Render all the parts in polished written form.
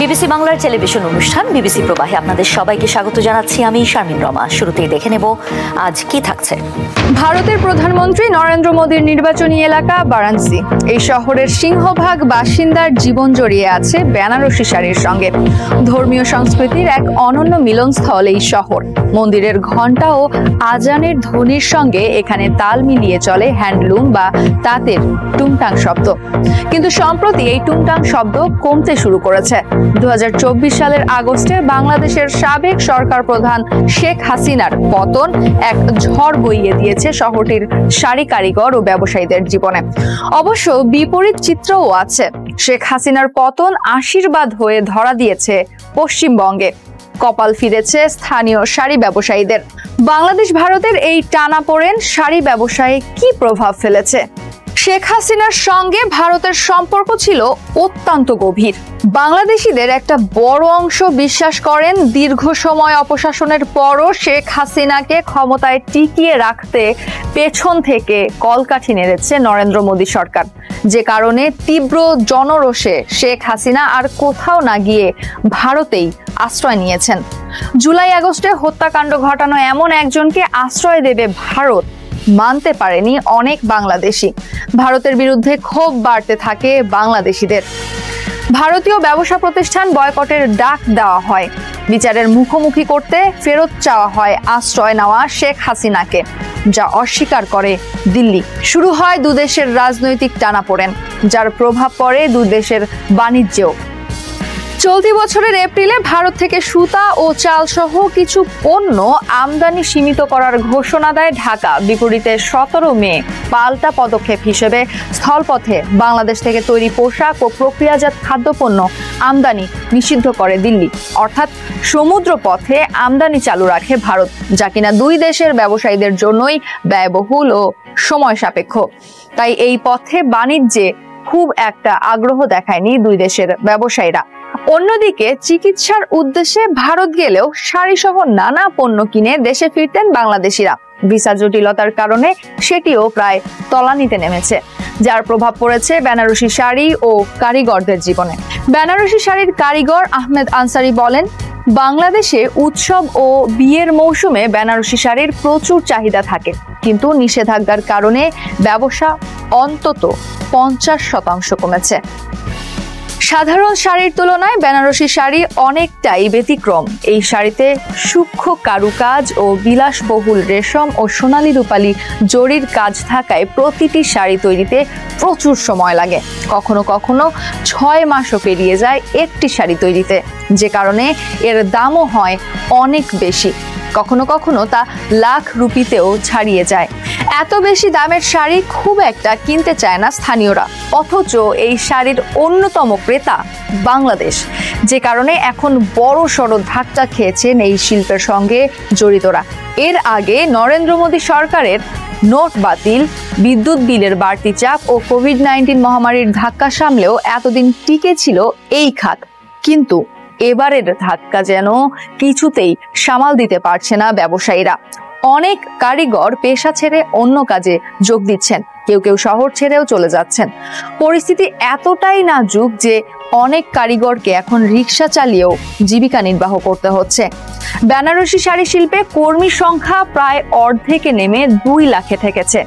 BBC বাংলার television অনুষ্ঠান BBC প্রবাহে আপনাদের সবাইকে স্বাগত জানাচ্ছি। আমি শারমিন রমা। শুরুতেই দেখে নেব আজ কি থাকছে। ভারতের প্রধানমন্ত্রী নরেন্দ্র মোদীর নির্বাচনী এলাকা বারাণসী। এই শহরের সিংহভাগ বাসিন্দার জীবন জড়িয়ে আছে বেনারসি শাড়ির সঙ্গে। ধর্মীয় সংস্কৃতির এক অনন্য মিলনস্থল এই শহর। মন্দিরের ঘণ্টা ও আজানের ধ্বনির সঙ্গে এখানে তাল মিলিয়ে চলে হ্যান্ডলুম বা তাঁতের টুংটাং শব্দ। কিন্তু সম্প্রতি এই টুংটাং শব্দ কমতে শুরু করেছে। 2024 সালের আগস্টে বাংলাদেশের সাবেক সরকার প্রধান শেখ হাসিনার পতন এক ঝড় বইয়ে দিয়েছে শহরটির শাড়ি কারিগর ও ব্যবসায়ীদের জীবনে। অবশ্য বিপরীত চিত্রও আছে। শেখ হাসিনার পতন আশীর্বাদ হয়ে ধরা দিয়েছে পশ্চিমবঙ্গে। কপাল ফিরেছে স্থানীয় শাড়ি ব্যবসায়ীদের। বাংলাদেশ ভারতের এই টানাপোড়েন শাড়ি ব্যবসায়ে কি প্রভাব ফেলেছে? শেখ হাসিনার সঙ্গে ভারতের সম্পর্ক ছিল অত্যন্ত গভীর। বাংলাদেশিদের একটা বড় অংশ বিশ্বাস করেন দীর্ঘ সময় অপশাসনের পরও শেখ হাসিনাকে ক্ষমতায় টিকিয়ে রাখতে পেছন থেকে কলকাঠি নেড়েছে নরেন্দ্র মোদী সরকার। যে কারণে তীব্র জনরোষে শেখ হাসিনা আর কোথাও না গিয়ে ভারতেই আশ্রয় নিয়েছেন। জুলাই আগস্টে হত্যাকাণ্ড ঘটানো এমন একজনকে আশ্রয় দেবে ভারত মানতে পারেনি অনেক বাংলাদেশি। ভারতের বিরুদ্ধে ক্ষোভ বাড়তে থাকে বাংলাদেশিদের। ভারতীয় ব্যবসা প্রতিষ্ঠান বয়কটের ডাক দেওয়া হয়। বিচারের মুখোমুখি করতে ফেরত চাওয়া হয় আশ্রয় নেওয়া শেখ হাসিনাকে, যা অস্বীকার করে দিল্লি। শুরু হয় দুদেশের রাজনৈতিক টানাপোড়েন, যার প্রভাব পড়ে দুদেশের বাণিজ্যেও। চলতি বছরের এপ্রিলে ভারত থেকে সুতা ও চাল সহ কিছু পণ্য আমদানি সীমিত করার ঘোষণা দেয় ঢাকা। বিপরীতে 17 মে পাল্টা পদক্ষেপ হিসেবে স্থলপথে বাংলাদেশ থেকে তৈরি পোশাক ও প্রক্রিয়াজাত খাদ্যপণ্য আমদানি নিষিদ্ধ করে দিল্লি। অর্থাৎ সমুদ্র পথে আমদানি চালু রাখে ভারত, যা কিনা দুই দেশের ব্যবসায়ীদের জন্যই ব্যয়বহুল ও সময় সাপেক্ষ। তাই এই পথে বাণিজ্যে খুব একটা আগ্রহ দেখায়নি দুই দেশের ব্যবসায়ীরা। অন্যদিকে চিকিৎসার উদ্দেশ্যে ভারত গেলেও শাড়ি সহ নানা পণ্য কিনে দেশে ফিরতেন বাংলাদেশিরা। ভিসা জটিলতার কারণে সেটিও প্রায় তলানিতে নেমেছে, যার প্রভাব পড়েছে বেনারসি শাড়ি ও কারিগরদের জীবনে। বেনারসি শাড়ির কারিগর আহমেদ আনসারি বলেন, বাংলাদেশে উৎসব ও বিয়ের মৌসুমে বেনারসি শাড়ির প্রচুর চাহিদা থাকে, কিন্তু নিষেধাজ্ঞার কারণে ব্যবসা অন্তত 50% কমেছে। সাধারণ শাড়ির তুলনায় বেনারসি শাড়ি অনেকটাই ব্যতিক্রম। এই শাড়িতে সূক্ষ্ম কারুকাজ ও বিলাসবহুল রেশম ও সোনালী রূপালী জরির কাজ থাকায় প্রতিটি শাড়ি তৈরিতে প্রচুর সময় লাগে। কখনো কখনো 6 মাসও পেরিয়ে যায় একটি শাড়ি তৈরিতে, যে কারণে এর দামও হয় অনেক বেশি। কখনো কখনো তা লাখ রুপিতেও ছাড়িয়ে যায়। এত বেশি দামের শাড়ি খুব একটা কিনতে চায় না স্থানীয়রা, অথচ এই শাড়ির অন্যতম ক্রেতা বাংলাদেশ। যে কারণে এখন বড় সড় ধাক্কা খেয়েছেন এই শিল্পের সঙ্গে জড়িতরা। এর আগে নরেন্দ্র মোদী সরকারের নোট বাতিল, বিদ্যুৎ বিলের বাড়তি চাপ ও কোভিড-19 মহামারীর ধাক্কা সামলেও এতদিন টিকে ছিল এই খাত। কিন্তু এবারের ধাক্কা যেন কিছুতেই সামাল দিতে পারছে না ব্যবসায়ীরা। অনেক কারিগর পেশা ছেড়ে অন্য কাজে যোগ দিচ্ছেন, কেউ কেউ শহর ছেড়েও চলে যাচ্ছেন। পরিস্থিতি এতটাই নাজুক যে অনেক কারিগরকে এখন রিক্সা চালিয়েও জীবিকা নির্বাহ করতে হচ্ছে। বেনারসি শাড়ি শিল্পে কর্মী সংখ্যা প্রায় অর্ধেকে নেমে 2 লাখে ঠেকেছে।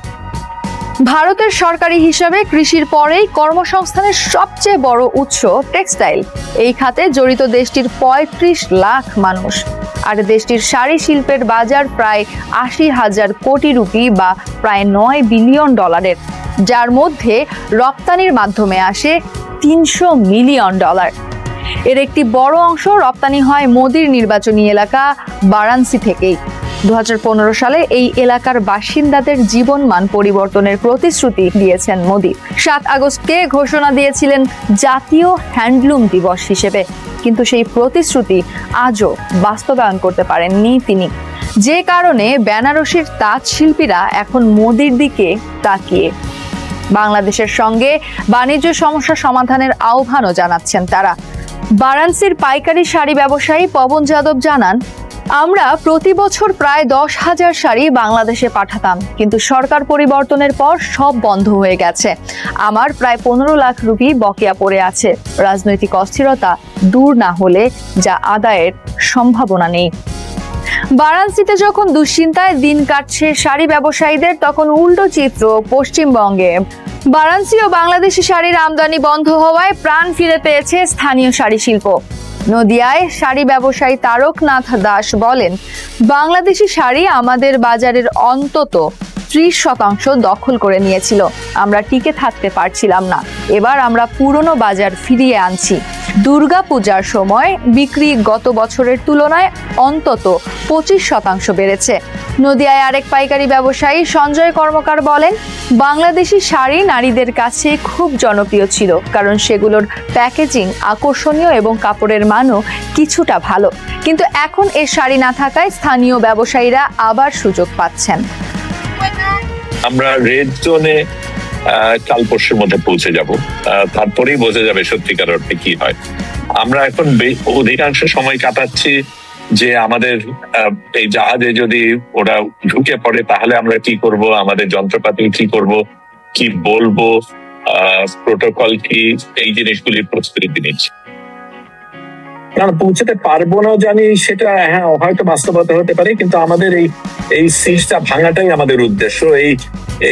ভারতের সরকারি হিসাবে কৃষির পরেই কর্মসংস্থানের সবচেয়ে বড় উৎস টেক্সটাইল। এই খাতে জড়িত দেশটির 35 লাখ মানুষ। আর দেশটির শাড়ি শিল্পের বাজার প্রায় 80,000 কোটি রুপি বা প্রায় $9 বিলিয়ন, যার মধ্যে রপ্তানির মাধ্যমে আসে $300 মিলিয়ন। এর একটি বড় অংশ রপ্তানি হয় মোদির নির্বাচনী এলাকা বারাণসী থেকেই। 2015 সালে এই এলাকার বাসিন্দাদের জীবনমান পরিবর্তনের প্রতিশ্রুতি দিয়েছেন মোদি। 7 আগস্টকে ঘোষণা দিয়েছিলেন জাতীয় হ্যান্ডলুম দিবস হিসেবে, কিন্তু সেই প্রতিশ্রুতি আজও বাস্তবায়ন করতে পারেননি তিনি। যে কারণে বেনারসির তাঁত শিল্পীরা এখন মোদির দিকে তাকিয়ে বাংলাদেশের সঙ্গে বাণিজ্য সমস্যা সমাধানের আহ্বানও জানাচ্ছেন তারা। বারাণসীর পাইকারি শাড়ি ব্যবসায়ী পবন যাদব জানান, আমরা প্রতি বছর প্রায় 10,000 শাড়ি বাংলাদেশে পাঠাতাম, কিন্তু সরকার পরিবর্তনের পর সব বন্ধ হয়ে গেছে। আমার প্রায় 15 লাখ রুপি বকেয়া পড়ে আছে। রাজনৈতিক অস্থিরতা দূর না হলে যা আদায়ের সম্ভাবনা নেই। বারাণসীতে যখন দুশ্চিন্তায় দিন কাটছে শাড়ি ব্যবসায়ীদের, তখন উল্টো চিত্র পশ্চিমবঙ্গে। বারাণসী ও বাংলাদেশি শাড়ির আমদানি বন্ধ হওয়ায় প্রাণ ফিরে পেয়েছে স্থানীয় শাড়ি শিল্প। নদিয়ায় শাড়ি ব্যবসায়ী তারকনাথ দাস বলেন, বাংলাদেশি শাড়ি আমাদের বাজারের অন্তত 30% দখল করে নিয়েছিল। আমরা টিকে থাকতে পারছিলাম না। এবার আমরা পুরনো বাজার ফিরিয়ে আনছি। দুর্গা পূজার সময় বিক্রি গত বছরের তুলনায় অন্তত 25% বেড়েছে। নদিয়ায় আরেক পাইকারি ব্যবসায়ী সঞ্জয় কর্মকার বলেন, বাংলাদেশি শাড়ি নারীদের কাছে খুব জনপ্রিয় ছিল, কারণ সেগুলোর প্যাকেজিং আকর্ষণীয় এবং কাপড়ের মানও কিছুটা ভালো। কিন্তু এখন এই শাড়ি না থাকায় স্থানীয় ব্যবসায়ীরা আবার সুযোগ পাচ্ছেন। আমরা রেড জোনে কাল পরশুর মধ্যে পৌঁছে যাব, তারপরেই বোঝা যাবে সত্যিকার অর্থে কি হয়। আমরা এখন অধিকাংশ সময় কাটাচ্ছি যে আমাদের এই জাহাজে যদি ওরা ঢুকে পড়ে তাহলে আমরা কি করব, আমাদের যন্ত্রপাতি কি করব, কি বলবো, প্রোটোকল কি, এই জিনিসগুলির প্রস্তুতি নিচ্ছি। কারণ পৌঁছতে পারবো না জানি, সেটা হ্যাঁ হয়তো বাস্তবতা হতে পারে, কিন্তু আমাদের এই সিজটা ভাঙাটাই আমাদের উদ্দেশ্য।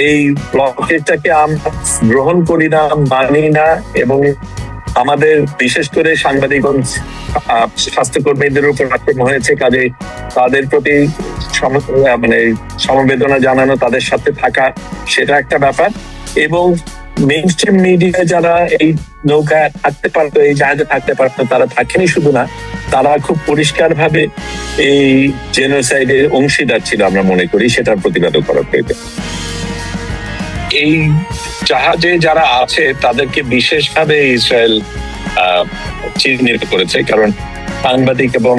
এই ব্লকেজটাকে আমরা গ্রহণ করি না, মানি না, এবং আমাদের বিশেষ করে সাংবাদিক স্বাস্থ্যকর্মীদের উপর আক্রমণ হয়েছে, কাজে তাদের প্রতি সমবেদনা জানানো, তাদের সাথে থাকা, সেটা একটা ব্যাপার। এবং মেইনস্ট্রিম মিডিয়া যারা এই নৌকায় থাকতে পারতো, এই জাহাজে থাকতে পারতো, তারা থাকেনি শুধু না, তারা খুব পরিষ্কার ভাবে এই জেনোসাইডের অংশীদার ছিল আমরা মনে করি, সেটার প্রতিবাদও করা প্রয়োজন। এই জাহাজে যারা আছে তাদেরকে বিশেষভাবে ইসরায়েল চিহ্নিত করেছে, কারণ সাংবাদিক এবং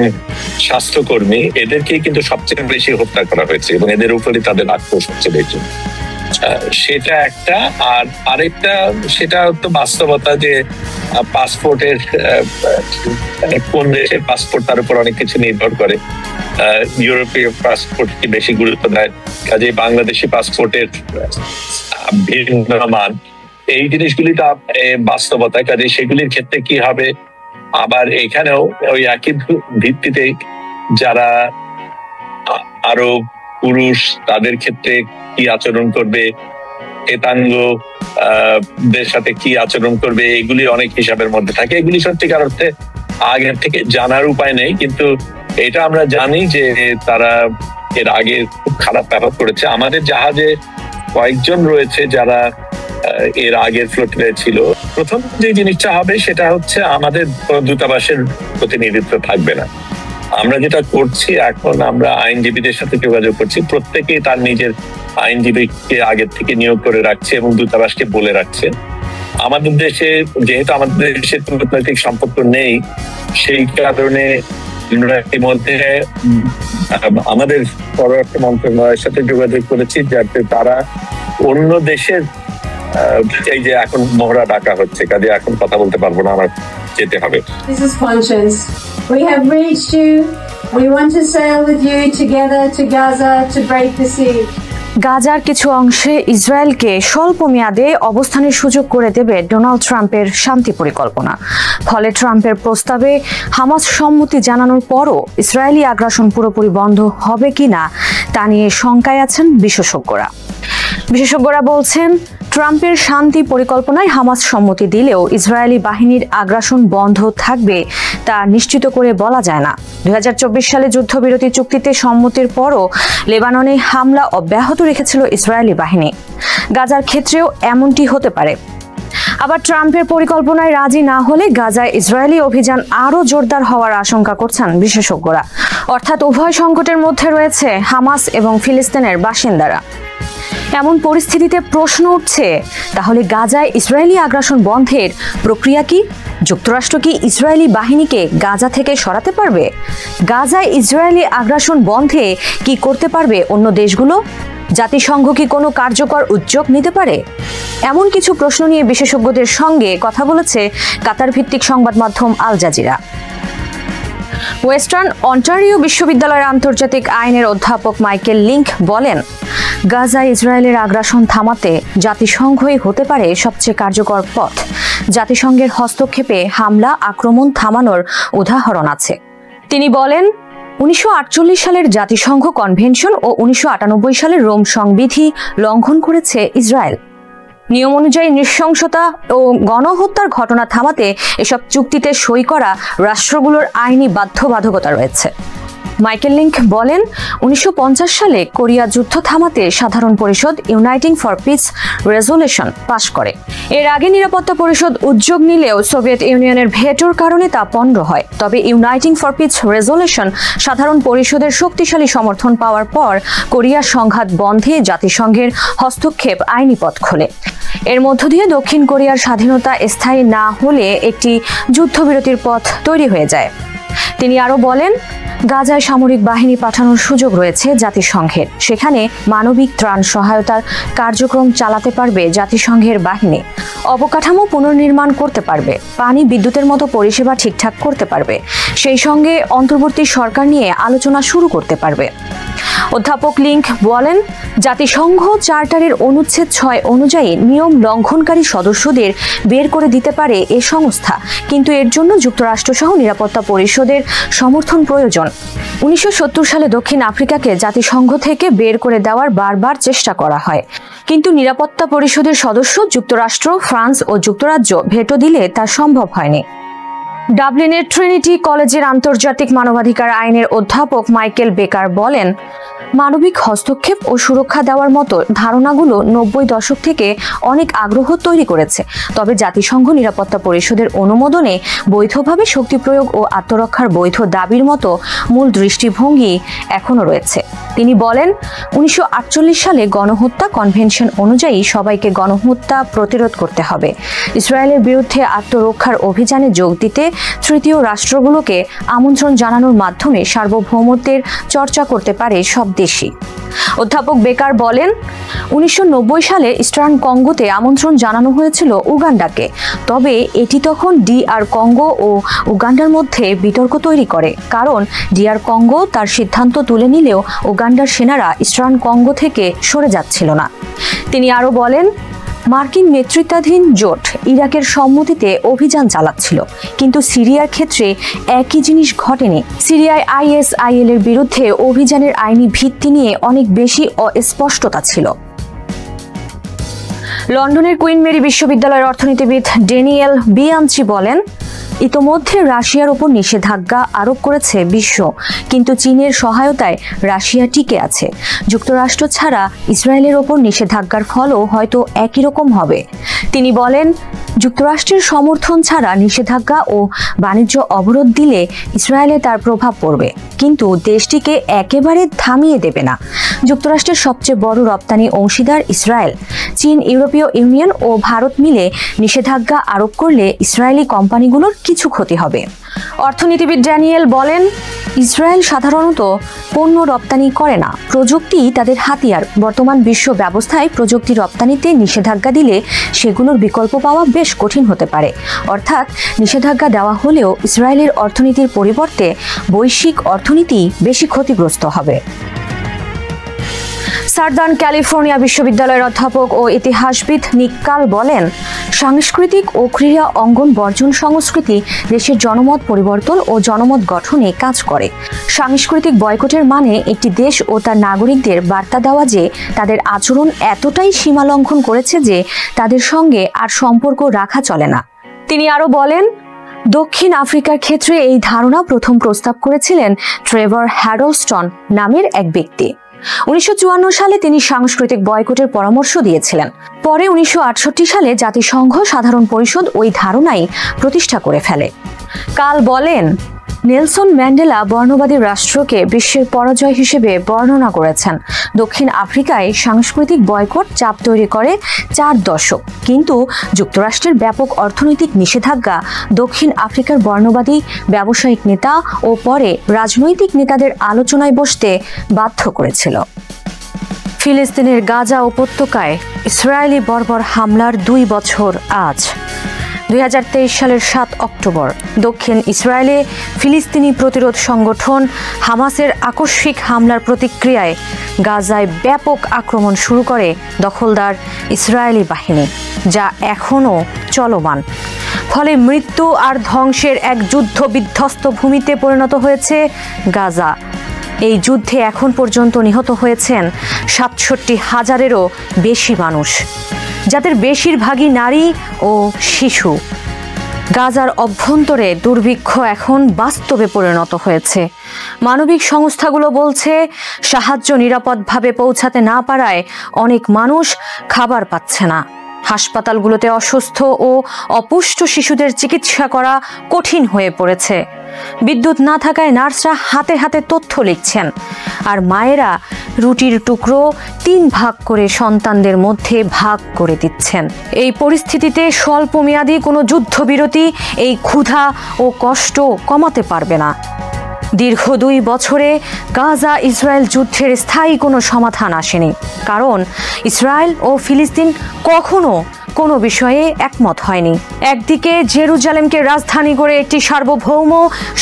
স্বাস্থ্যকর্মী এদেরকেই কিন্তু সবচেয়ে বেশি হত্যা করা হয়েছে এবং এদের উপরে তাদের আক্রোশ সবচেয়ে বেশি। সেটা একটা। আর আরেকটা, সেটা তো বাস্তবতা যে পাসপোর্টের কোন দেশের পাসপোর্ট তার উপর অনেক কিছু নির্ভর করে। ইউরোপীয় পাসপোর্টকে বেশি গুরুত্ব দেয়, কাজে বাংলাদেশি পাসপোর্টের ভিন্ন মান, এই জিনিসগুলি তো বাস্তবতা। কাজে সেগুলির ক্ষেত্রে কি হবে, আবার এখানেও ওই একই ভিত্তিতে যারা আরো পুরুষ তাদের ক্ষেত্রে কি আচরণ করবে, শ্বেতাঙ্গ দের সাথে কি আচরণ করবে, এগুলি অনেক হিসাবের মধ্যে থাকে। এগুলি সত্যিকার অর্থে আগের থেকে জানার উপায় নেই, কিন্তু এটা আমরা জানি যে তারা এর আগে খুব খারাপ ব্যবহার করেছে। আমাদের জাহাজে কয়েকজন রয়েছে যারা এর আগের ফ্লোটে ছিল। প্রথম যে জিনিসটা হবে সেটা হচ্ছে আমাদের দূতাবাসের প্রতিনিধিত্ব থাকবে না। আমরা যেটা করছি এখন, আমরা আইনজীবীদের সাথে যোগাযোগ করছি, প্রত্যেকেই তার নিজের আইনজীবীকে আগের থেকে নিয়োগ করে রাখছে এবং দূতাবাসকে বলে রাখছে। আমাদের দেশে যেহেতু আমাদের দেশে কূটনৈতিক সম্পর্ক নেই, সেই কারণে আমরা ইতিমধ্যে আমাদের পররাষ্ট্র মন্ত্রণালয়ের সাথে যোগাযোগ করেছি, যাতে তারা অন্য দেশের এই যে এখন মহড়া ডাকা হচ্ছে, কাজে এখন কথা বলতে পারবো না, আমার যেতে হবে। This is Conscience. We have reached you. We want to sail with you together to Gaza to break the siege. গাজার কিছু অংশে ইসরায়েলকে স্বল্প মেয়াদে অবস্থানের সুযোগ করে দেবে ডোনাল্ড ট্রাম্পের শান্তি পরিকল্পনা। ফলে ট্রাম্পের প্রস্তাবে হামাস সম্মতি জানানোর পরও ইসরায়েলি আগ্রাসন পুরোপুরি বন্ধ হবে কিনা তা নিয়ে শঙ্কায় আছেন বিশেষজ্ঞরা। বিশেষজ্ঞরা বলছেন, ট্রাম্পের শান্তি পরিকল্পনায় হামাস সম্মতি দিলেও ইসরায়েলি বাহিনীর আগ্রাসন বন্ধ থাকবে তা নিশ্চিত করে বলা যায় না। 2024 সালে যুদ্ধবিরতি চুক্তিতে সম্মতির পরও লেবাননে হামলা অব্যাহত রেখেছিল ইসরায়েলি বাহিনী। গাজার ক্ষেত্রেও এমনটি হতে পারে। আবার ট্রাম্পের পরিকল্পনায় রাজি না হলে গাজায় ইসরায়েলি অভিযান আরও জোরদার হওয়ার আশঙ্কা করছেন বিশেষজ্ঞরা। অর্থাৎ উভয় সংকটের মধ্যে রয়েছে হামাস এবং ফিলিস্তিনের বাসিন্দারা। এমন পরিস্থিতিতে প্রশ্ন উঠছে, তাহলে গাজায় ইসরায়েলি আগ্রাসন বন্ধের প্রক্রিয়া কি? যুক্তরাষ্ট্র কি ইসরায়েলি বাহিনীকে গাজা থেকে সরাতে পারবে? গাজায় ইসরায়েলি আগ্রাসন বন্ধে কি করতে পারবে অন্য দেশগুলো? জাতিসংঘ কি কোনো কার্যকর উদ্যোগ নিতে পারে? এমন কিছু প্রশ্ন নিয়ে বিশেষজ্ঞদের সঙ্গে কথা বলেছে কাতার ভিত্তিক সংবাদ মাধ্যম আল জাজিরা। ওয়েস্টার্ন অন্টারিও বিশ্ববিদ্যালয়ের আন্তর্জাতিক আইনের অধ্যাপক মাইকেল লিঙ্ক বলেন, গাজায় ইসরায়েলের আগ্রাসন থামাতে জাতিসংঘই হতে পারে সবচেয়ে কার্যকর পথ। জাতিসংঘের হস্তক্ষেপে হামলা আক্রমণ থামানোর উদাহরণ আছে। তিনি বলেন, 1948 সালের জাতিসংঘ কনভেনশন ও 1998 সালের রোম সংবিধি লঙ্ঘন করেছে ইসরায়েল। নিয়ম অনুযায়ী নৃশংসতা ও গণহত্যার ঘটনা থামাতে এসব চুক্তিতে সই করা রাষ্ট্রগুলোর আইনি বাধ্যবাধকতা রয়েছে। মাইকেল লিঙ্ক বলেন, 1950 সালে কোরিয়া যুদ্ধ থামাতে সাধারণ পরিষদ ইউনাইটিং ফর পিস রেজলিউশন পাশ করে। এর আগে নিরাপত্তা পরিষদ উদ্যোগ নিলেও সোভিয়েত ইউনিয়নের ভেটোর কারণে তা পণ্ড হয়। তবে ইউনাইটিং ফর পিস রেজলিউশন সাধারণ পরিষদের শক্তিশালী সমর্থন পাওয়ার পর কোরিয়া সংঘাত বন্ধে জাতিসংঘের হস্তক্ষেপ আইনি পথ খোলে। এর মধ্য দিয়ে দক্ষিণ কোরিয়ার স্বাধীনতা স্থায়ী না হলে একটি যুদ্ধবিরতির পথ তৈরি হয়ে যায়। তিনি আরও বলেন, গাজায় সামরিক বাহিনী পাঠানোর সুযোগ রয়েছে জাতিসংঘের। সেখানে মানবিক ত্রাণ সহায়তার কার্যক্রম চালাতে পারবে জাতিসংঘের বাহিনী। অবকাঠামো পুনর্নির্মাণ করতে পারবে, পানি বিদ্যুতের মতো পরিষেবা ঠিকঠাক করতে পারবে। সেই সঙ্গে অন্তর্বর্তী সরকার নিয়ে আলোচনা শুরু করতে পারবে। অধ্যাপক লিঙ্ক বলেন, জাতিসংঘ চার্টারের অনুচ্ছেদ 6 অনুযায়ী নিয়ম লঙ্ঘনকারী সদস্যদের বের করে দিতে পারে এ সংস্থা, কিন্তু এর জন্য যুক্তরাষ্ট্রসহ নিরাপত্তা পরিষদের সমর্থন প্রয়োজন। 1970 সালে দক্ষিণ আফ্রিকাকে জাতিসংঘ থেকে বের করে দেওয়ার বারবার চেষ্টা করা হয়, কিন্তু নিরাপত্তা পরিষদের সদস্য যুক্তরাষ্ট্র, ফ্রান্স ও যুক্তরাজ্য ভেটো দিলে তা সম্ভব হয়নি। ডাবলিনের ট্রিনিটি কলেজের আন্তর্জাতিক মানবাধিকার আইনের অধ্যাপক মাইকেল বেকার বলেন, মানবিক হস্তক্ষেপ ও সুরক্ষা দেওয়ার মতো ধারণাগুলো 90 দশক থেকে অনেক আগ্রহ তৈরি করেছে। তবে জাতিসংঘ নিরাপত্তা পরিষদের অনুমোদনে বৈধভাবে শক্তি প্রয়োগ ও আত্মরক্ষার বৈধ দাবির মতো মূল দৃষ্টিভঙ্গি এখনো রয়েছে। তিনি বলেন, 1948 সালে গণহত্যা কনভেনশন অনুযায়ী সবাইকে গণহত্যা প্রতিরোধ করতে হবে। ইসরায়েলের বিরুদ্ধে আত্মরক্ষার অভিযানে যোগ দিতে তৃতীয় রাষ্ট্রগুলোকে আমন্ত্রণ জানানোর মাধ্যমে সার্বভৌমত্বের চর্চা করতে পারে সব দেশই। অধ্যাপক বেকার বলেন, 1990 সালে ইস্টার্ন কঙ্গোতে আমন্ত্রণ জানানো হয়েছিল উগান্ডাকে। তবে এটি তখন DR কঙ্গো ও উগান্ডার মধ্যে বিতর্ক তৈরি করে, কারণ DR কঙ্গো তার সিদ্ধান্ত তুলে নিলেও উগান্ডার সেনারা ইস্টার্ন কঙ্গো থেকে সরে যাচ্ছিল না। তিনি আরও বলেন, মার্কিন নেতৃত্বাধীন জোট ইরাকের সম্মতিতে অভিযান চালাচ্ছিল, কিন্তু সিরিয়ার ক্ষেত্রে একই জিনিস ঘটেনি। সিরিয়ায় ISIL এর বিরুদ্ধে অভিযানের আইনি ভিত্তি নিয়ে অনেক বেশি অস্পষ্টতা ছিল। লন্ডনের কুইন মেরি বিশ্ববিদ্যালয়ের অর্থনীতিবিদ ড্যানিয়েল বিয়াঞ্চি বলেন, ইতোমধ্যে রাশিয়ার ওপর নিষেধাজ্ঞা আরোপ করেছে বিশ্ব, কিন্তু চীনের সহায়তায় রাশিয়া টিকে আছে। যুক্তরাষ্ট্র ছাড়া ইসরায়েলের ওপর নিষেধাজ্ঞার ফলও হয়তো একই রকম হবে। তিনি বলেন, যুক্তরাষ্ট্রের সমর্থন ছাড়া নিষেধাজ্ঞা ও বাণিজ্য অবরোধ দিলে ইসরায়েলে তার প্রভাব পড়বে, কিন্তু দেশটিকে একেবারে থামিয়ে দেবে না। যুক্তরাষ্ট্রের সবচেয়ে বড় রপ্তানি অংশীদার ইসরায়েল। চীন, ইউরোপীয় ইউনিয়ন ও ভারত মিলে নিষেধাজ্ঞা আরোপ করলে ইসরায়েলি কোম্পানিগুলোর কিছু ক্ষতি হবে। অর্থনীতিবিদ ড্যানিয়েল বলেন, ইসরায়েল সাধারণত পণ্য রপ্তানি করে না, প্রযুক্তি তাদের হাতিয়ার। বর্তমান বিশ্ব ব্যবস্থায় প্রযুক্তি রপ্তানিতে নিষেধাজ্ঞা দিলে সেগুলোর বিকল্প পাওয়া বেশ কঠিন হতে পারে। অর্থাৎ নিষেধাজ্ঞা দেওয়া হলেও ইসরায়েলের অর্থনীতির পরিবর্তে বৈশ্বিক অর্থনীতি বেশি ক্ষতিগ্রস্ত হবে। সাদার্ন ক্যালিফোর্নিয়া বিশ্ববিদ্যালয়ের অধ্যাপক ও ইতিহাসবিদ নিক কাল বলেন, সাংস্কৃতিক ও ক্রীড়া অঙ্গন বর্জন সংস্কৃতি দেশের জনমত পরিবর্তন ও জনমত গঠনে কাজ করে। সাংস্কৃতিক বয়কটের মানে একটি দেশ ও তার নাগরিকদের বার্তা দেওয়া যে তাদের আচরণ এতটাই সীমা লঙ্ঘন করেছে যে তাদের সঙ্গে আর সম্পর্ক রাখা চলে না। তিনি আরও বলেন, দক্ষিণ আফ্রিকার ক্ষেত্রে এই ধারণা প্রথম প্রস্তাব করেছিলেন ট্রেভর হ্যাডলস্টন নামের এক ব্যক্তি। 1954 সালে তিনি সাংস্কৃতিক বয়কটের পরামর্শ দিয়েছিলেন। পরে 1968 সালে জাতিসংঘ সাধারণ পরিষদ ওই ধারণাই প্রতিষ্ঠা করে ফেলে। কাল বলেন, নেলসন ম্যান্ডেলা বর্ণবাদী রাষ্ট্রকে বিশ্বের পরাজয় হিসেবে বর্ণনা করেছেন। দক্ষিণ আফ্রিকায় সাংস্কৃতিক বয়কট চাপ তৈরি করে 4 দশক, কিন্তু যুক্তরাষ্ট্রের ব্যাপক অর্থনৈতিক নিষেধাজ্ঞা দক্ষিণ আফ্রিকার বর্ণবাদী ব্যবসায়িক নেতা ও পরে রাজনৈতিক নেতাদের আলোচনায় বসতে বাধ্য করেছিল। ফিলিস্তিনের গাজা উপত্যকায় ইসরায়েলি বর্বর হামলার 2 বছর আজ। 2023 সালের 7 অক্টোবর দক্ষিণ ইসরায়েলে ফিলিস্তিনি প্রতিরোধ সংগঠন হামাসের আকস্মিক হামলার প্রতিক্রিয়ায় গাজায় ব্যাপক আক্রমণ শুরু করে দখলদার ইসরায়েলি বাহিনী, যা এখনও চলমান। ফলে মৃত্যু আর ধ্বংসের এক যুদ্ধ বিধ্বস্ত ভূমিতে পরিণত হয়েছে গাজা। এই যুদ্ধে এখন পর্যন্ত নিহত হয়েছেন 67,000-এরও বেশি মানুষ, যাদের বেশিরভাগই নারী ও শিশু। গাজার অভ্যন্তরে দুর্ভিক্ষ এখন বাস্তবে পরিণত হয়েছে। মানবিক সংস্থাগুলো বলছে, সাহায্য নিরাপদভাবে পৌঁছাতে না পারায় অনেক মানুষ খাবার পাচ্ছে না। হাসপাতালগুলোতে অসুস্থ ও অপুষ্ট শিশুদের চিকিৎসা করা কঠিন হয়ে পড়েছে। বিদ্যুৎ না থাকায় নার্সরা হাতে হাতে তথ্য লিখছেন, আর মায়েরা রুটির টুকরো 3 ভাগ করে সন্তানদের মধ্যে ভাগ করে দিচ্ছেন। এই পরিস্থিতিতে স্বল্পমেয়াদী কোনো যুদ্ধবিরতি এই ক্ষুধা ও কষ্ট কমাতে পারবে না। দীর্ঘ 2 বছরে গাজা ইসরায়েল যুদ্ধের স্থায়ী কোনো সমাধান আসেনি, কারণ ইসরায়েল ও ফিলিস্তিন কখনো কোনো বিষয়ে একমত হয়নি। একদিকে জেরুজালেমকে রাজধানী করে একটি সার্বভৌম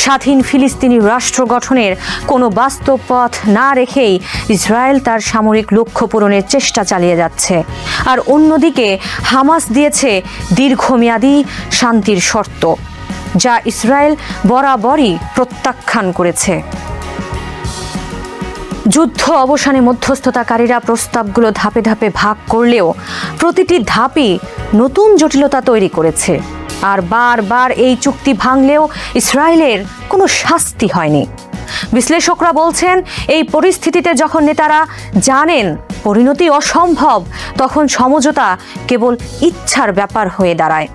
স্বাধীন ফিলিস্তিনি রাষ্ট্র গঠনের কোনো বাস্তব পথ না রেখেই ইসরায়েল তার সামরিক লক্ষ্য পূরণের চেষ্টা চালিয়ে যাচ্ছে, আর অন্যদিকে হামাস দিয়েছে দীর্ঘমেয়াদী শান্তির শর্ত, যা ইসরায়েল বরাবরই প্রত্যাখ্যান করেছে। যুদ্ধ অবসানে মধ্যস্থতাকারীরা প্রস্তাবগুলো ধাপে ধাপে ভাগ করলেও প্রতিটি ধাপই নতুন জটিলতা তৈরি করেছে, আর বারবার এই চুক্তি ভাঙলেও ইসরায়েলের কোনো শাস্তি হয়নি। বিশ্লেষকরা বলছেন, এই পরিস্থিতিতে যখন নেতারা জানেন পরিণতি অসম্ভব, তখন সমঝোতা কেবল ইচ্ছার ব্যাপার হয়ে দাঁড়ায়।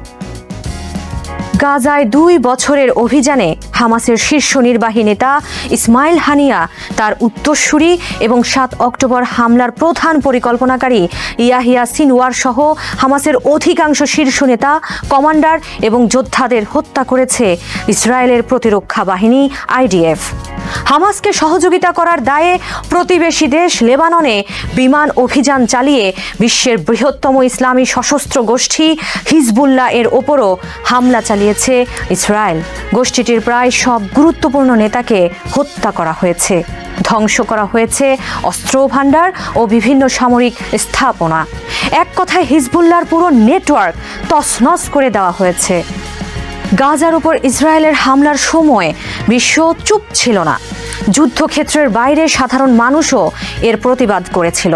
গাজায় 2 বছরের অভিযানে হামাসের শীর্ষ নির্বাহী নেতা ইসমাইল হানিয়া, তার উত্তরসূরি এবং 7 অক্টোবর হামলার প্রধান পরিকল্পনাকারী ইয়াহিয়া সিনওয়ার সহ হামাসের অধিকাংশ শীর্ষ নেতা, কমান্ডার এবং যোদ্ধাদের হত্যা করেছে ইসরায়েলের প্রতিরক্ষা বাহিনী IDF। হামাসকে সহযোগিতা করার দায়ে প্রতিবেশী দেশ লেবাননে বিমান অভিযান চালিয়ে বিশ্বের বৃহত্তম ইসলামী সশস্ত্র গোষ্ঠী হিজবুল্লাহ এর ওপরও হামলা চালিয়েছে ইসরায়েল। গোষ্ঠীটির প্রায় সব গুরুত্বপূর্ণ নেতাকে হত্যা করা হয়েছে, ধ্বংস করা হয়েছে অস্ত্র ভাণ্ডার ও বিভিন্ন সামরিক স্থাপনা। এক কথায় হিজবুল্লাহর পুরো নেটওয়ার্ক তছনছ করে দেওয়া হয়েছে। গাজার উপর ইসরায়েলের হামলার সময় বিশ্ব চুপ ছিল না। যুদ্ধক্ষেত্রের বাইরে সাধারণ মানুষও এর প্রতিবাদ করেছিল।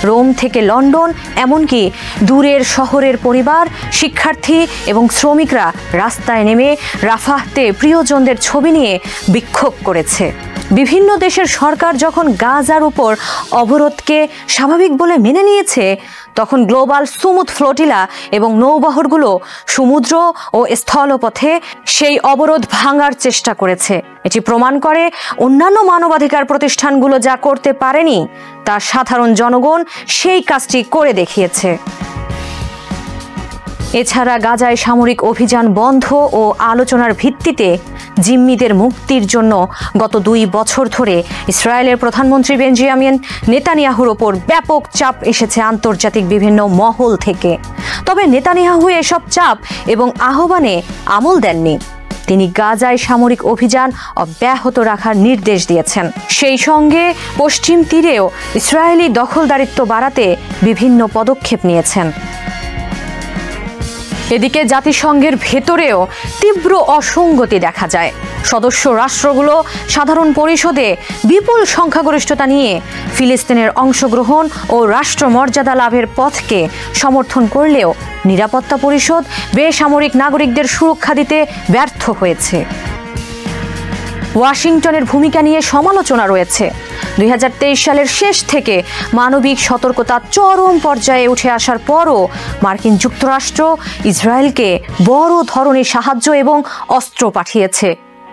রোম থেকে লন্ডন, এমনকি দূরের শহরের পরিবার, শিক্ষার্থী এবং শ্রমিকরা রাস্তায় নেমে রাফাহতে প্রিয়জনদের ছবি নিয়ে বিক্ষোভ করেছে। বিভিন্ন দেশের সরকার যখন গাজার উপর অবরোধকে স্বাভাবিক বলে মেনে নিয়েছে, তখন গ্লোবাল সুমুদ ফ্লোটিলা এবং নৌবহরগুলো সমুদ্র ও স্থলপথে সেই অবরোধ ভাঙার চেষ্টা করেছে। এটি প্রমাণ করে অন্যান্য মানবাধিকার প্রতিষ্ঠানগুলো যা করতে পারেনি, তা সাধারণ জনগণ সেই কাজটি করে দেখিয়েছে। এছাড়া গাজায় সামরিক অভিযান বন্ধ ও আলোচনার ভিত্তিতে জিম্মিদের মুক্তির জন্য গত 2 বছর ধরে ইসরায়েলের প্রধানমন্ত্রী বেঞ্জামিন নেতানিয়াহুর ওপর ব্যাপক চাপ এসেছে আন্তর্জাতিক বিভিন্ন মহল থেকে। তবে নেতানিয়াহু এসব চাপ এবং আহ্বানে আমল দেননি। তিনি গাজায় সামরিক অভিযান অব্যাহত রাখার নির্দেশ দিয়েছেন। সেই সঙ্গে পশ্চিম তীরেও ইসরায়েলি দখলদারিত্ব বাড়াতে বিভিন্ন পদক্ষেপ নিয়েছেন। এদিকে জাতিসংঘের ভেতরেও তীব্র অসঙ্গতি দেখা যায়। সদস্য রাষ্ট্রগুলো সাধারণ পরিষদে বিপুল সংখ্যাগরিষ্ঠতা নিয়ে ফিলিস্তিনের অংশগ্রহণ ও রাষ্ট্রমর্যাদা লাভের পথকে সমর্থন করলেও নিরাপত্তা পরিষদ বেসামরিক নাগরিকদের সুরক্ষা দিতে ব্যর্থ হয়েছে। ওয়াশিংটনের ভূমিকা নিয়ে সমালোচনা রয়েছে। 2023 সালের শেষ থেকে মানবিক সতর্কতা চরম পর্যায়ে উঠে আসার পরও মার্কিন যুক্তরাষ্ট্র ইসরায়েলকে বড় ধরনের সাহায্য এবং অস্ত্র পাঠিয়েছে।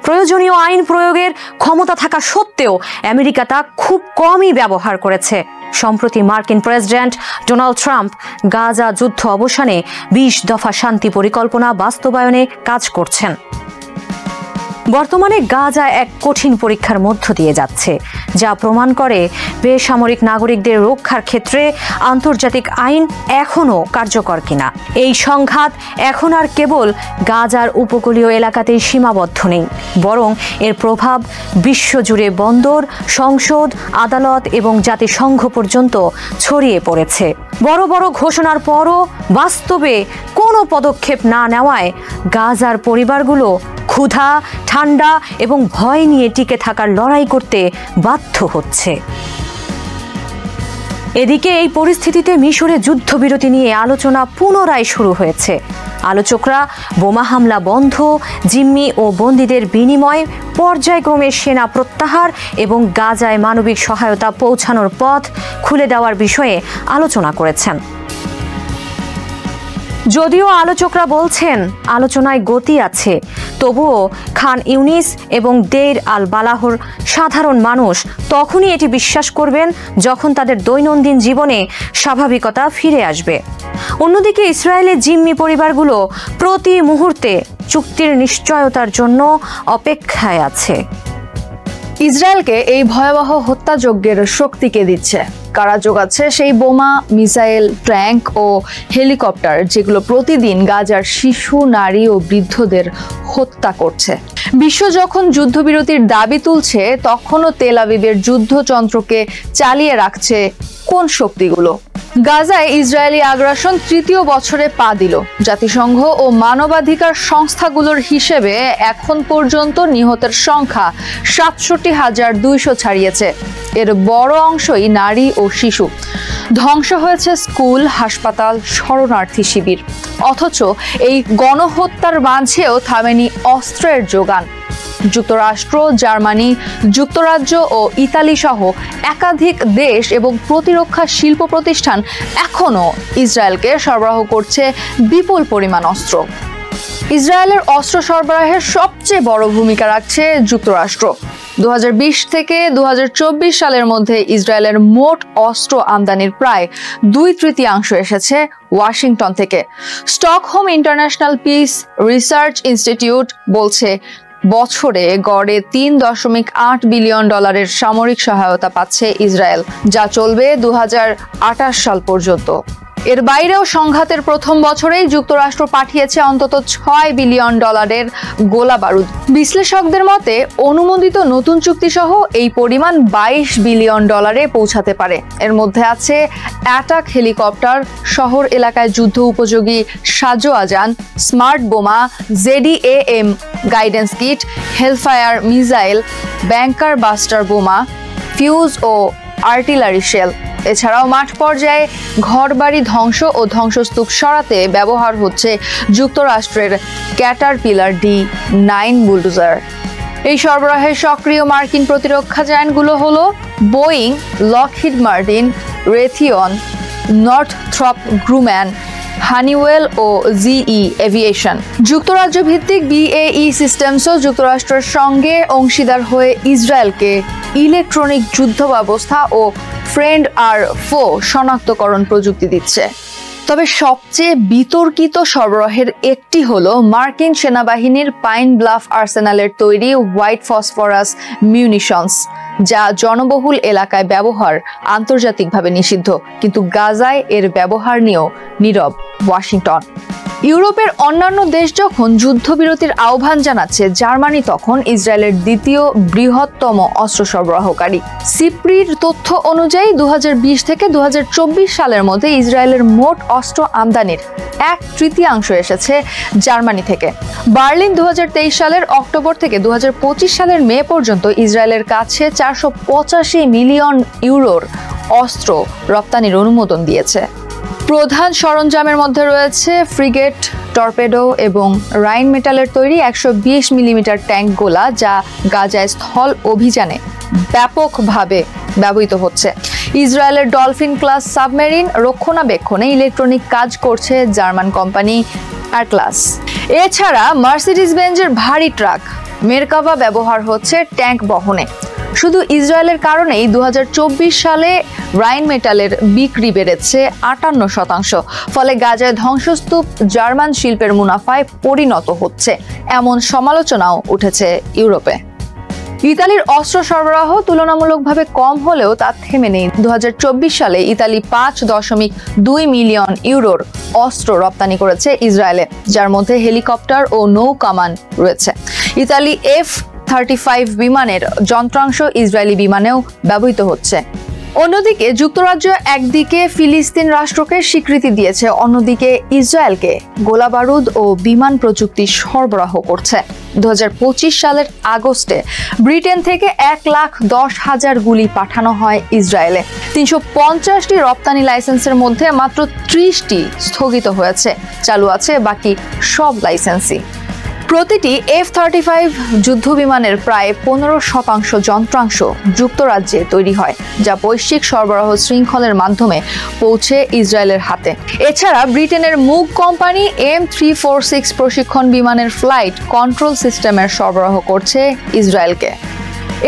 প্রয়োজনীয় আইন প্রয়োগের ক্ষমতা থাকা সত্ত্বেও আমেরিকা তা খুব কমই ব্যবহার করেছে। সম্প্রতি মার্কিন প্রেসিডেন্ট ডোনাল্ড ট্রাম্প গাজা যুদ্ধ অবসানে 20 দফা শান্তি পরিকল্পনা বাস্তবায়নে কাজ করছেন। বর্তমানে গাজা এক কঠিন পরীক্ষার মধ্য দিয়ে যাচ্ছে। যা প্রমাণ করে বেসামরিক নাগরিকদের রক্ষার ক্ষেত্রে আন্তর্জাতিক আইন এখনও কার্যকর কিনা। এই সংঘাত এখন আর কেবল গাজার উপকূলীয় এলাকাতেই সীমাবদ্ধ নেই, বরং এর প্রভাব বিশ্বজুড়ে বন্দর, সংসদ, আদালত এবং জাতিসংঘ পর্যন্ত ছড়িয়ে পড়েছে। বড় বড় ঘোষণার পরও বাস্তবে কোনো পদক্ষেপ না নেওয়ায় গাজার পরিবারগুলো ক্ষুধা, ঠান্ডা এবং ভয় নিয়ে টিকে থাকার লড়াই করতে বাধ্য হচ্ছে। এদিকে এই পরিস্থিতিতে মিশরে যুদ্ধবিরতি নিয়ে আলোচনা পুনরায় শুরু হয়েছে। আলোচকরা বোমা হামলা বন্ধ, জিম্মি ও বন্দীদের বিনিময়, পর্যায়ক্রমে সেনা প্রত্যাহার এবং গাজায় মানবিক সহায়তা পৌঁছানোর পথ খুলে দেওয়ার বিষয়ে আলোচনা করেছেন। যদিও আলোচকরা বলছেন আলোচনায় গতি আছে, তবুও খান ইউনিস এবং দেইর আল বালাহর সাধারণ মানুষ তখনই এটি বিশ্বাস করবেন যখন তাদের দৈনন্দিন জীবনে স্বাভাবিকতা ফিরে আসবে। অন্যদিকে ইসরায়েলের জিম্মি পরিবারগুলো প্রতি মুহূর্তে চুক্তির নিশ্চয়তার জন্য অপেক্ষায় আছে। ইসরায়েলকে এই ভয়াবহ হত্যাযজ্ঞের শক্তিকে দিচ্ছে কারা যোগাচ্ছে সেই বোমা, মিসাইল, ট্যাঙ্ক ও হেলিকপ্টার, যেগুলো প্রতিদিন গাজার শিশু, নারী ও বৃদ্ধদের হত্যা করছে। বিশ্ব যখন যুদ্ধবিরতির দাবি তুলছে, তখনও তেল আবিবের যুদ্ধযন্ত্রকে চালিয়ে রাখছে কোন শক্তিগুলো? গাজায় ইসরায়েলি আগ্রাসন তৃতীয় বছরে পা দিল। জাতিসংঘ ও মানবাধিকার সংস্থাগুলোর হিসেবে এখন পর্যন্ত নিহতের সংখ্যা ৬৭,২০০ ছাড়িয়েছে। এর বড় অংশই নারী ও শিশু। ধ্বংস হয়েছে স্কুল, হাসপাতাল, শরণার্থী শিবির। অথচ এই গণহত্যার মাঝেও থামেনি অস্ত্রের যোগান। যুক্তরাষ্ট্র, জার্মানি, যুক্তরাজ্য ও ইতালি সহ একাধিক দেশ এবং প্রতিরক্ষা শিল্প প্রতিষ্ঠান এখনও ইসরায়েলকে সরবরাহ করছে বিপুল পরিমাণ অস্ত্র। ইসরায়েলের অস্ত্র সরবরাহের সবচেয়ে বড় ভূমিকা রাখছে যুক্তরাষ্ট্র। 2020 থেকে 2024 সালের মধ্যে ইসরায়েলের মোট অস্ত্র আমদানির প্রায় 2/3 এসেছে ওয়াশিংটন থেকে। Stockholm international piece research institute বলছে, বছরে গড়ে $3.8 বিলিয়ন সামরিক সহায়তা পাচ্ছে ইসরায়েল, যা চলবে 2028 সাল পর্যন্ত। এর বাইরেও সংঘাতের প্রথম বছরেই যুক্তরাষ্ট্র পাঠিয়েছে অন্তত $6 বিলিয়ন গোলা বারুদ। বিশ্লেষকদের মতে অনুমোদিত নতুন চুক্তি সহ এই পরিমাণ $22 বিলিয়ন পৌঁছাতে পারে। এর মধ্যে আছে অ্যাটাক হেলিকপ্টার, শহর এলাকায় যুদ্ধ উপযোগী সাজোয়াজান, স্মার্ট বোমা, ZEAM guidance kit, Hellfire missile, bunker buster বোমা, ফিউজ ও আর্টিলারি শেল। এছাড়াও মাঠ পর্যায়ে ঘরবাড়ি ধ্বংস ও ধ্বংসস্তূপ সরাতে ব্যবহার হচ্ছে যুক্তরাষ্ট্রের ক্যাটারপিলার D9 বুলডোজার। এই সরবরাহের সক্রিয় মার্কিন প্রতিরক্ষা জায়ান্টগুলো হলো Boeing, Lockheed Martin, Raytheon, Northrop Grumman, Honeywell ও GE এভিয়েশন। যুক্তরাজ্য ভিত্তিক BAE সিস্টেমসও যুক্তরাষ্ট্রের সঙ্গে অংশীদার হয়ে ইসরায়েলকে ইলেকট্রনিক যুদ্ধ ব্যবস্থা ও ফ্রেন্ড আর ফো শনাক্তকরণ প্রযুক্তি দিচ্ছে। তবে সবচেয়ে বিতর্কিত সরবরাহের একটি হলো মার্কিন সেনাবাহিনীর পাইন ব্লাফ আর্সেনালের তৈরি হোয়াইট ফসফরাস মিউনিশনস, যা জনবহুল এলাকায় ব্যবহার আন্তর্জাতিকভাবে নিষিদ্ধ। কিন্তু গাজায় এর ব্যবহার নিয়েও নীরব ওয়াশিংটন। ইউরোপের অন্যান্য দেশ যখন যুদ্ধবিরতির আহ্বান জানাচ্ছে, জার্মানি তখন ইসরায়েলের দ্বিতীয় বৃহত্তম অস্ত্র সরবরাহকারী। সিপ্রির তথ্য অনুযায়ী 2020 থেকে 2024 সালের মধ্যে ইসরায়েলের মোট অস্ত্র আমদানির 1/3 এসেছে জার্মানি থেকে। বার্লিন 2023 সালের অক্টোবর থেকে 2025 সালের মে পর্যন্ত ইসরায়েলের কাছে 485 মিলিয়ন ইউরোর অস্ত্র রপ্তানির অনুমোদন দিয়েছে। প্রধান সরঞ্জামের মধ্যে রয়েছে ফ্রিগেট, টর্পেডো এবং রাইন মেটালের তৈরি 120 মিলিমিটার ট্যাঙ্ক গোলা, যা গাজায় স্থল অভিযানে ব্যাপকভাবে ব্যবহৃত হচ্ছে। ইসরায়েলের ডলফিন ক্লাস সাবমেরিন রক্ষণাবেক্ষণে ইলেকট্রনিক কাজ করছে জার্মান কোম্পানি অ্যাটলাস। এছাড়া মার্সিডিজ বেঞ্জের ভারী ট্রাক মেরকাভা ব্যবহার হচ্ছে ট্যাঙ্ক বহনে। শুধু ইসরায়েলের কারণেই 2024 সালে রাইন মেটালের বিক্রি বেড়েছে 58%। ফলে গাজায় ধ্বংসস্তূপ জার্মান শিল্পের মুনাফায় পরিণত হচ্ছে, এমন সমালোচনাও উঠেছে ইউরোপে। ইতালির অস্ত্র সরবরাহ তুলনামূলকভাবে কম হলেও তা থেমে নেই। 2024 সালে ইতালি 5.2 মিলিয়ন ইউরোর অস্ত্র রপ্তানি করেছে ইসরায়েলে, যার মধ্যে হেলিকপ্টার ও নৌ কামান রয়েছে। ইতালি F-35 বিমানের যন্ত্রাংশ ইসরায়েলি বিমানেও ব্যবহৃত হচ্ছে। অন্যদিকে যুক্তরাজ্য একদিকে ফিলিস্তিন রাষ্ট্রকে স্বীকৃতি দিয়েছে, অন্যদিকে ইসরায়েলকে গোলাবারুদ ও বিমান প্রযুক্তি সরবরাহ করছে। 2025 সালের আগস্টে ব্রিটেন থেকে 1,10,000 গুলি পাঠানো হয় ইসরায়েলে। 350টি রপ্তানি লাইসেন্সের মধ্যে মাত্র 30টি স্থগিত হয়েছে, চালু আছে বাকি সব লাইসেন্সই। প্রতিটি F-35 যুদ্ধ বিমানের প্রায় 15% যন্ত্রাংশ যুক্তরাজ্যে তৈরি হয়, যা বৈশ্বিক সরবরাহ শৃঙ্খলের মাধ্যমে পৌঁছে ইসরায়েলের হাতে। এছাড়া ব্রিটেনের মুগ কোম্পানি M346 প্রশিক্ষণ বিমানের ফ্লাইট কন্ট্রোল সিস্টেমের সরবরাহ করছে ইসরায়েলকে।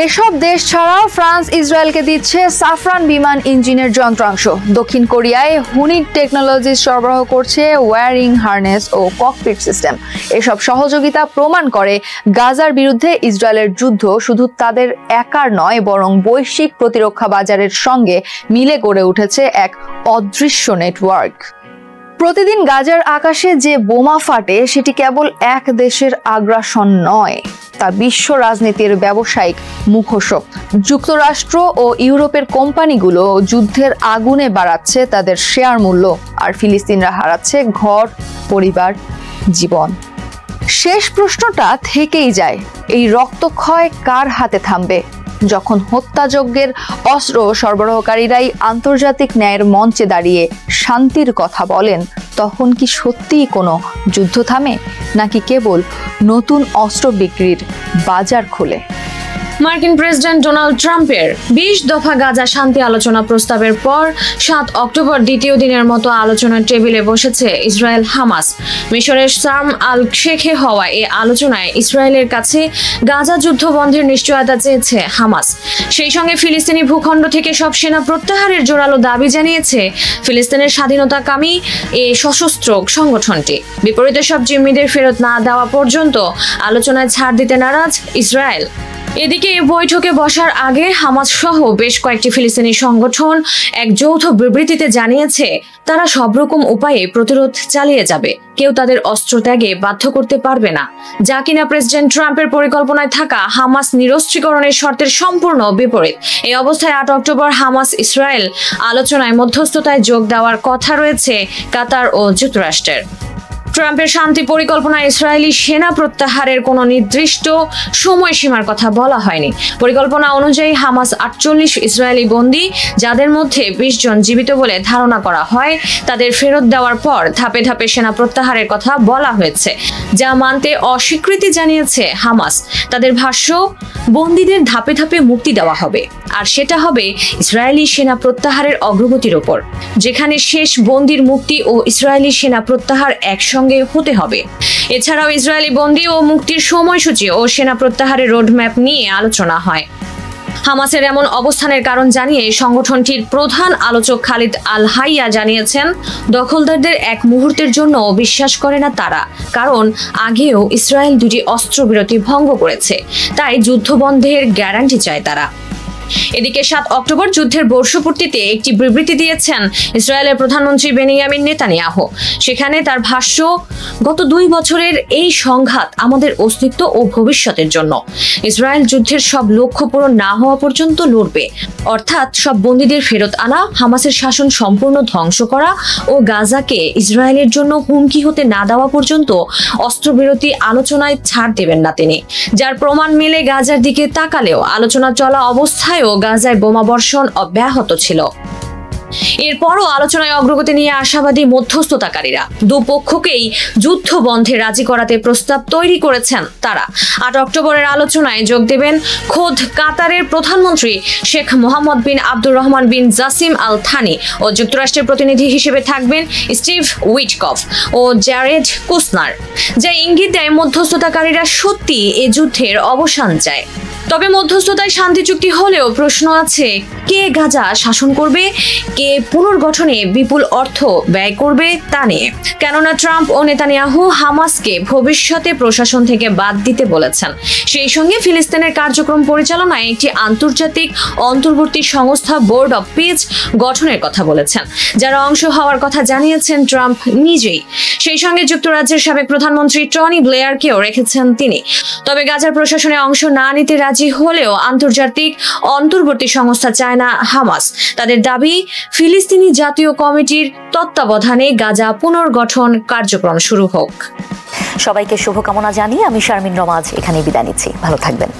এসব দেশ ছাড়াও ফ্রান্স ইসরায়েলকে দিচ্ছে সাফরান বিমান ইঞ্জিনের যন্ত্রাংশ। দক্ষিণ কোরিয়ায় হুনিট টেকনোলজিস সরবরাহ করছে ওয়্যারিং হার্নেস ও ককপিট সিস্টেম। এসব সহযোগিতা প্রমাণ করে গাজার বিরুদ্ধে ইসরায়েলের যুদ্ধ শুধু তাদের একার নয়, বরং বৈশ্বিক প্রতিরক্ষা বাজারের সঙ্গে মিলে গড়ে উঠেছে এক অদৃশ্য নেটওয়ার্ক। প্রতিদিন গাজার আকাশে যে বোমা ফাটে সেটি কেবল এক দেশের আগ্রাসন নয়, তা বিশ্ব রাজনীতির ব্যবসায়িক মুখোশ। যুক্তরাষ্ট্র ও ইউরোপের কোম্পানিগুলো যুদ্ধের আগুনে বাড়াচ্ছে তাদের শেয়ার মূল্য, আর ফিলিস্তিনরা হারাচ্ছে ঘর, পরিবার, জীবন। শেষ প্রশ্নটা থেকেই যায়, এই রক্তক্ষয় কার হাতে থামবে? যখন হত্যাযজ্ঞের অস্ত্র সরবরাহকারীরাই আন্তর্জাতিক ন্যায়ের মঞ্চে দাঁড়িয়ে শান্তির কথা বলেন, তখন কি সত্যিই কোনো যুদ্ধ থামে, নাকি কেবল নতুন অস্ত্র বিক্রির বাজার খোলে? মার্কিন প্রেসিডেন্ট ডোনাল্ড ট্রাম্পের 20 দফা গাজা শান্তি আলোচনা প্রস্তাবের পর 7 অক্টোবর দ্বিতীয় দিনের মতো আলোচনার টেবিলে বসেছে ইসরায়েল হামাস। মিশরের শার্ম আল শেখে হওয়া এই আলোচনায় ইসরায়েলের কাছে গাজা যুদ্ধ বন্ধের নিশ্চয়তা চেয়েছে হামাস। সেই সঙ্গে ফিলিস্তিনি ভূখণ্ড থেকে সব সেনা প্রত্যাহারের জোরালো দাবি জানিয়েছে ফিলিস্তিনের স্বাধীনতাকামী এই সশস্ত্র সংগঠনটি। বিপরীতে সব জিম্মিদের ফেরত না দেওয়া পর্যন্ত আলোচনায় ছাড় দিতে নারাজ ইসরায়েল। এদিকে এই বৈঠকে বসার আগে হামাস সহ বেশ কয়েকটি ফিলিস্তিনি সংগঠন এক যৌথ বিবৃতিতে জানিয়েছে তারা সব রকম উপায়ে প্রতিরোধ চালিয়ে যাবে, কেউ তাদের অস্ত্র ত্যাগে বাধ্য করতে পারবে না, যা কিনা প্রেসিডেন্ট ট্রাম্পের পরিকল্পনায় থাকা হামাস নিরস্ত্রীকরণের শর্তের সম্পূর্ণ বিপরীত। এই অবস্থায় 8 অক্টোবর হামাস ইসরায়েল আলোচনায় মধ্যস্থতায় যোগ দেওয়ার কথা রয়েছে কাতার ও যুক্তরাষ্ট্রের। ট্রাম্পের শান্তি পরিকল্পনায় ইসরায়েলি সেনা প্রত্যাহারের কোনো নির্দিষ্ট সময়সীমার কথা বলা হয়নি। পরিকল্পনা অনুযায়ী হামাস 48 ইসরায়েলি বন্দী, যাদের মধ্যে 20 জন জীবিত বলে ধারণা করা হয়, তাদের ফেরত দেওয়ার পর ধাপে ধাপে সেনা প্রত্যাহারের কথা বলা হয়েছে, যা মানতে অস্বীকৃতি জানিয়েছে হামাস। তাদের ভাষ্য, বন্দীদের ধাপে ধাপে মুক্তি দেওয়া হবে, আর সেটা হবে ইসরায়েলি সেনা প্রত্যাহারের অগ্রগতির ওপর, যেখানে শেষ বন্দীর মুক্তি ও ইসরায়েলি সেনা প্রত্যাহার একসঙ্গে হতে হবে। এছাড়াও ইসরায়েলি বন্দী ও মুক্তির সময়সূচি ও সেনা প্রত্যাহারের রোডম্যাপ নিয়ে আলোচনা হয়। হামাসের এমন অবস্থানের কারণ জানিয়ে সংগঠনটির প্রধান আলোচক খালিদ আল হাইয়া জানিয়েছেন, দখলদারদের এক মুহূর্তের জন্য বিশ্বাস করে না তারা, কারণ আগেও ইসরায়েল 2টি অস্ত্রবিরতি ভঙ্গ করেছে, তাই যুদ্ধবন্ধের গ্যারান্টি চায় তারা। এদিকে 7 অক্টোবর যুদ্ধের বর্ষপূর্তিতে একটি বিবৃতি দিয়েছেন ইসরায়েলের প্রধানমন্ত্রী বেনিয়ামিন নেতানিয়াহু। সেখানে তার ভাষ্য, গত 2 বছরের এই সংঘাত আমাদের অস্তিত্ব ও ভবিষ্যতের জন্য। ইসরায়েল যুদ্ধের সব লক্ষ্য পূরণ না হওয়া পর্যন্ত লড়বে, অর্থাৎ সব বন্দীদের ফেরত আনা, হামাসের শাসন সম্পূর্ণ ধ্বংস করা ও গাজাকে ইসরায়েলের জন্য হুমকি হতে না দেওয়া পর্যন্ত অস্ত্রবিরতি আলোচনায় ছাড় দেবেন না তিনি। যার প্রমাণ মেলে গাজার দিকে তাকালেও আলোচনা চলা অবস্থায় গাজায় বোমাবর্ষণ অব্যাহত ছিল। এরপরও আলোচনায় অগ্রগতি নিয়ে আশাবাদী মধ্যস্থতাকারীরা। দুপক্ষকেই যুদ্ধ বন্ধে রাজি করাতে প্রস্তাব তৈরি করেছেন তারা। 8 অক্টোবরের আলোচনায় যোগ দেবেন খোদ কাতারের প্রধানমন্ত্রী শেখ মোহাম্মদ বিন আব্দুর রহমান বিন জাসিম আল থানি ও যুক্তরাষ্ট্রের প্রতিনিধি হিসেবে থাকবেন স্টিভ উইটকফ ও জ্যারেড কুশনার, যা ইঙ্গিত দেয় মধ্যস্থতাকারীরা সত্যি এ যুদ্ধের অবসান চায়। তবে মধ্যস্থতায় শান্তি চুক্তি হলেও প্রশ্ন আছে, কে গাজা শাসন করবে, কে পুনর্গঠনে বিপুল অর্থ ব্যয় করবে তা নিয়ে। কেননা ট্রাম্প ও নেতানিয়াহু হামাসকে ভবিষ্যতে প্রশাসন থেকে বাদ দিতে বলেছেন। সেই সঙ্গে ফিলিস্তিনের কার্যক্রম পরিচালনায় একটি আন্তর্জাতিক অন্তর্বর্তী সংস্থা বোর্ড অব পিস গঠনের কথা বলেছেন, যারা অংশ হওয়ার কথা জানিয়েছেন ট্রাম্প নিজেই। সেই সঙ্গে যুক্তরাজ্যের সাবেক প্রধানমন্ত্রী টনি ব্লেয়ারকেও রেখেছেন তিনি। তবে গাজার প্রশাসনে অংশ না নিতে রাজি হলেও আন্তর্জাতিক অন্তর্বর্তী সংস্থা চায় না হামাস। তাদের দাবি, ফিলিস্তিনি জাতীয় কমিটির তত্ত্বাবধানে গাজা পুনর্গঠন কার্যক্রম শুরু হোক। সবাইকে শুভকামনা জানিয়ে আমি শারমিন রমাজ এখানে বিদায় নিচ্ছি। ভালো থাকবেন।